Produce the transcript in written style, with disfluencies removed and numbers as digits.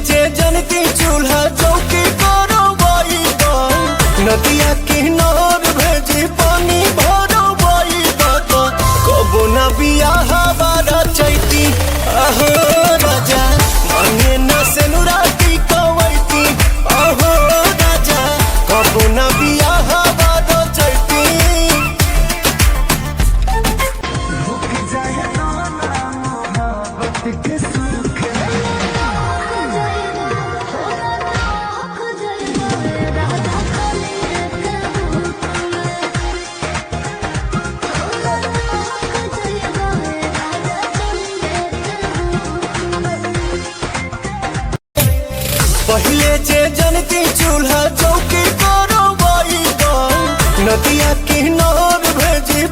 जे जनती चूल्हा चौकी करो बाई नदिया किनार भेजी पानी भरो बाई कबो न बियाह बारा चैती अहो राजा मांगे न सेनुराती कवैती अहो राजा कबो न बियाह बारा चैती। पहले जे जनती चूल्हा चौकी करो बाई नदिया किनार भेजी